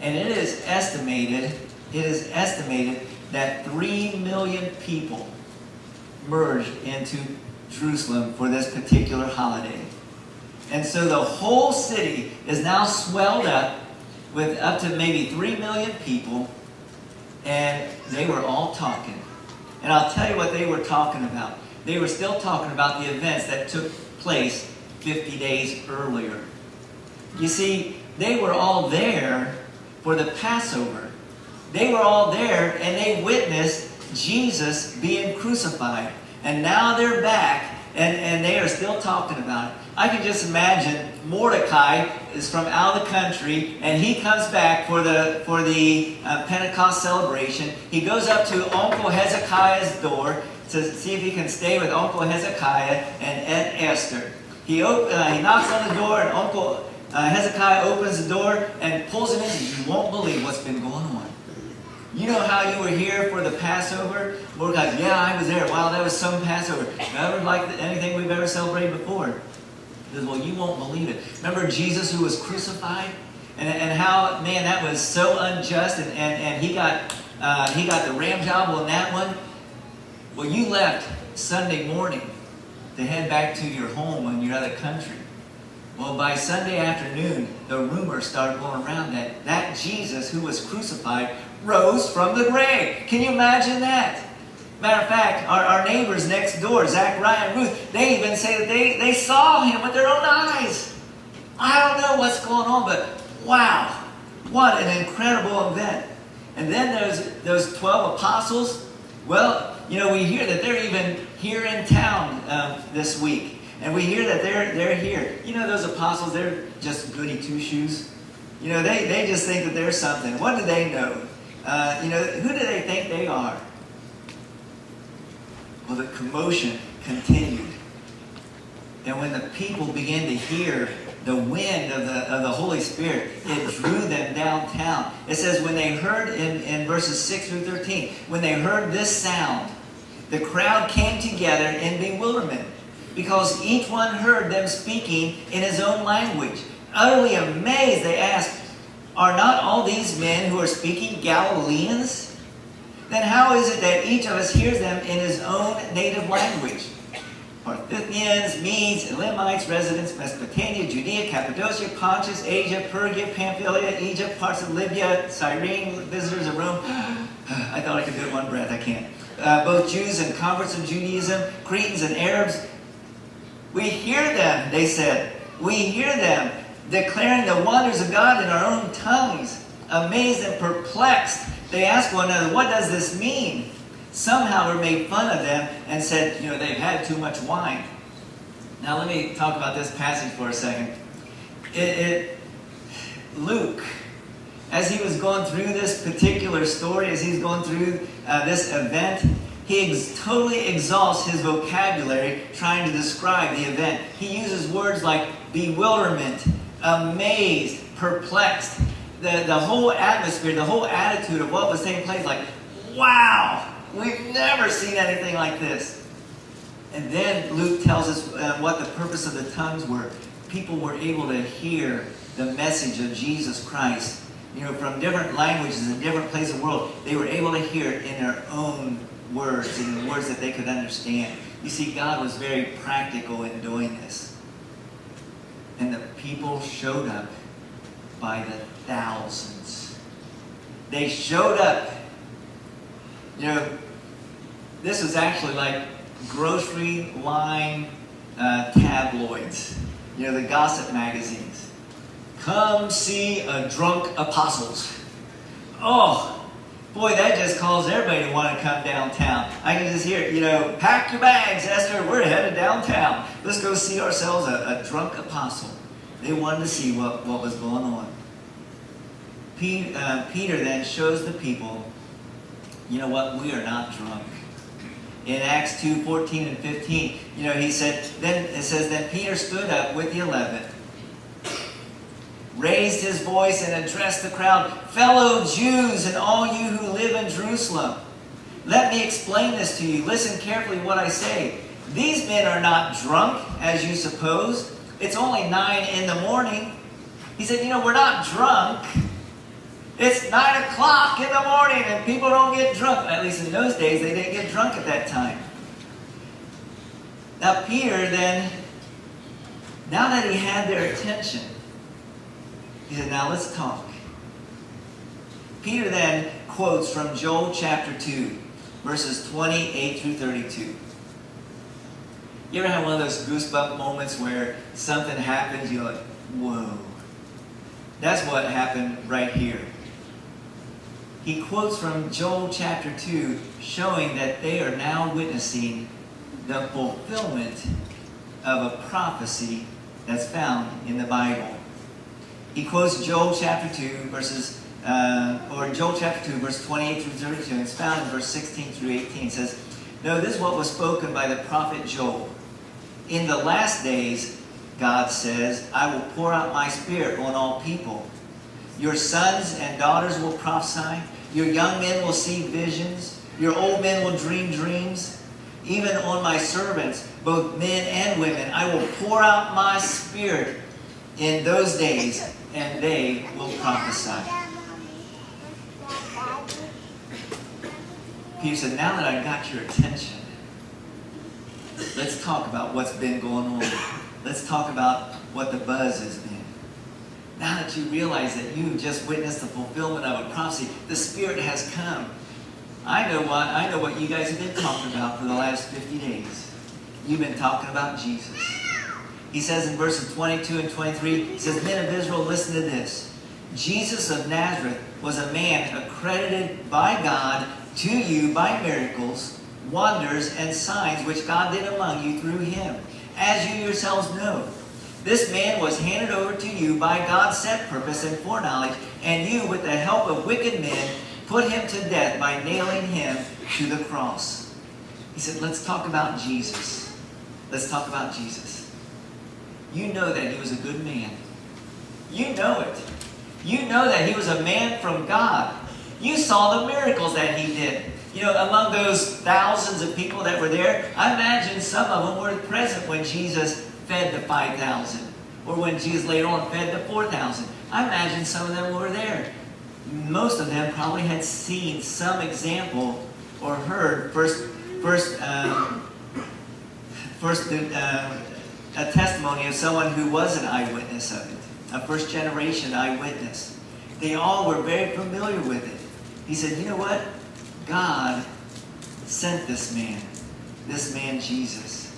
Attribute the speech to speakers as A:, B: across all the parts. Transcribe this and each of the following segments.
A: And it is estimated that 3 million people merged into Jerusalem for this particular holiday. And so the whole city is now swelled up with up to maybe 3 million people, and they were all talking. And I'll tell you what they were talking about. They were still talking about the events that took place 50 days earlier. You see, they were all there for the Passover. They were all there and they witnessed Jesus being crucified. And now they're back and they are still talking about it. I can just imagine Mordecai is from out of the country and he comes back for the Pentecost celebration. He goes up to Uncle Hezekiah's door to see if he can stay with Uncle Hezekiah and Aunt Esther. He knocks on the door and Uncle Hezekiah opens the door and pulls him in and says, "You won't believe what's been going on. You know how you were here for the Passover?" Mordecai goes, "Yeah, I was there. Wow, that was some Passover. Never like anything we've ever celebrated before." He says, "Well, you won't believe it. Remember Jesus who was crucified? And how, man, that was so unjust and he got the ram job on that one. Well, you left Sunday morning to head back to your home in your other country. Well, by Sunday afternoon, the rumors started going around that Jesus who was crucified rose from the grave." Can you imagine that? Matter of fact, our neighbors next door, Zachariah and Ruth, they even say that they saw him with their own eyes. I don't know what's going on, but wow, what an incredible event. And then there's those 12 apostles. Well, you know, we hear that they're even here in town this week. And we hear that they're here. You know, those apostles, they're just goody two-shoes. You know, they just think that they're something. What do they know? You know, who do they think they are? Well, the commotion continued. And when the people began to hear the wind of the Holy Spirit, it drew them downtown. It says when they heard in verses 6 through 13, when they heard this sound, the crowd came together in bewilderment, because each one heard them speaking in his own language. Utterly amazed, they asked, "Are not all these men who are speaking Galileans? Then how is it that each of us hears them in his own native language? Parthians, Medes, Elamites, residents, Mesopotamia, Judea, Cappadocia, Pontus, Asia, Persia, Pamphylia, Egypt, parts of Libya, Cyrene, visitors of Rome." I thought I could do it in one breath. I can't. Both Jews and converts of Judaism, Cretans and Arabs. "We hear them," they said. "We hear them declaring the wonders of God in our own tongues." Amazed and perplexed, they asked one another, "What does this mean?" Some, however, made fun of them and said, you know, they've had too much wine. Now let me talk about this passage for a second. Luke, as he was going through this particular story, as he's going through this event, he totally exhausts his vocabulary trying to describe the event. He uses words like bewilderment, amazed, perplexed. The whole atmosphere, the whole attitude of what was taking place, like, wow, we've never seen anything like this. And then Luke tells us what the purpose of the tongues were. People were able to hear the message of Jesus Christ. You know, from different languages and different places of the world, they were able to hear it in their own words, in the words that they could understand. You see, God was very practical in doing this. And the people showed up by the thousands. They showed up. You know, this was actually like grocery line tabloids. You know, the gossip magazines. "Come see a drunk apostles." Oh, boy, that just calls everybody to want to come downtown. I can just hear it, you know, "Pack your bags, Esther, we're headed downtown. Let's go see ourselves a drunk apostle." They wanted to see what was going on. Peter then shows the people, you know what, we are not drunk. In Acts 2:14 and 15, you know, he said, then it says, "Then Peter stood up with the 11, raised his voice and addressed the crowd, 'Fellow Jews and all you who live in Jerusalem, let me explain this to you. Listen carefully what I say. These men are not drunk, as you suppose. It's only 9 in the morning. He said, you know, we're not drunk. It's 9 o'clock in the morning and people don't get drunk. At least in those days, they didn't get drunk at that time. Now Peter then, now that he had their attention, he said, now let's talk. Peter then quotes from Joel chapter 2, verses 28 through 32. You ever have one of those goosebump moments where something happens, you're like, whoa. That's what happened right here. He quotes from Joel chapter 2, showing that they are now witnessing the fulfillment of a prophecy that's found in the Bible. He quotes Joel chapter 2, verse 28 through 32, and it's found in verse 16 through 18. It says, "No, this is what was spoken by the prophet Joel. In the last days, God says, I will pour out my spirit on all people. Your sons and daughters will prophesy. Your young men will see visions. Your old men will dream dreams. Even on my servants, both men and women, I will pour out my spirit in those days, and they will prophesy." Peter said, now that I got your attention, let's talk about what's been going on. Let's talk about what the buzz has been. Now that you realize that you just witnessed the fulfillment of a prophecy, the Spirit has come. I know what you guys have been talking about for the last 50 days. You've been talking about Jesus. He says in verses 22 and 23, he says, "Men of Israel, listen to this. Jesus of Nazareth was a man accredited by God to you by miracles, wonders, and signs which God did among you through him, as you yourselves know. This man was handed over to you by God's set purpose and foreknowledge, and you, with the help of wicked men, put him to death by nailing him to the cross." He said, let's talk about Jesus. Let's talk about Jesus. You know that he was a good man. You know it. You know that he was a man from God. You saw the miracles that he did. You know, among those thousands of people that were there, I imagine some of them were present when Jesus fed the 5,000. Or when Jesus later on fed the 4,000. I imagine some of them were there. Most of them probably had seen some example or heard a testimony of someone who was an eyewitness of it. A first generation eyewitness. They all were very familiar with it. He said, you know what? God sent this man Jesus.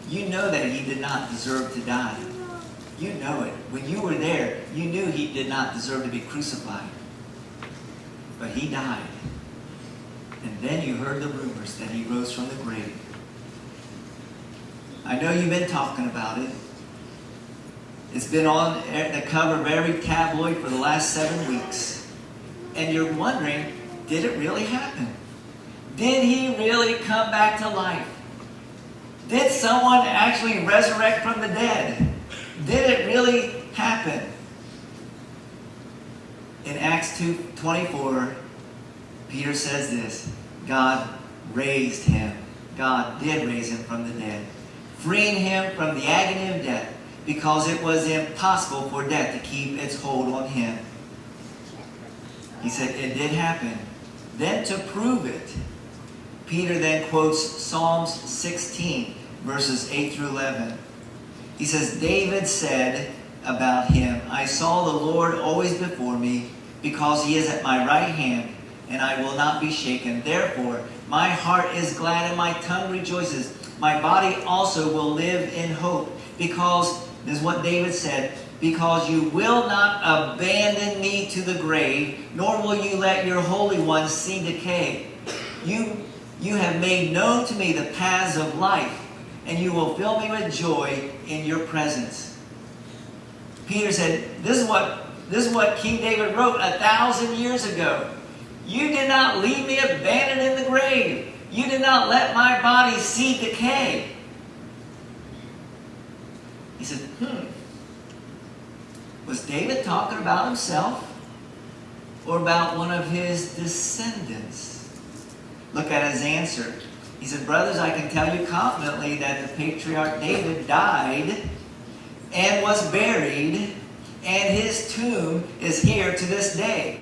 A: You know that he did not deserve to die. You know it. When you were there, you knew he did not deserve to be crucified. But he died. And then you heard the rumors that he rose from the grave. I know you've been talking about it. It's been on the cover of every tabloid for the last 7 weeks. And you're wondering, did it really happen? Did he really come back to life? Did someone actually resurrect from the dead? Did it really happen? In Acts 2:24, Peter says this, God raised him. God did raise him from the dead, freeing him from the agony of death, because it was impossible for death to keep its hold on him. He said it did happen. Then to prove it, Peter then quotes Psalms 16, verses 8 through 11. He says, David said about him, I saw the Lord always before me, because he is at my right hand, and I will not be shaken. Therefore, my heart is glad and my tongue rejoices. My body also will live in hope, because, this is what David said, because you will not abandon me to the grave, nor will you let your Holy One see decay. You have made known to me the paths of life, and you will fill me with joy in your presence. Peter said, this is what King David wrote 1,000 years ago. You did not leave me abandoned in the grave. You did not let my body see decay. He said, was David talking about himself or about one of his descendants? Look at his answer. He said, brothers, I can tell you confidently that the patriarch David died and was buried, and his tomb is here to this day.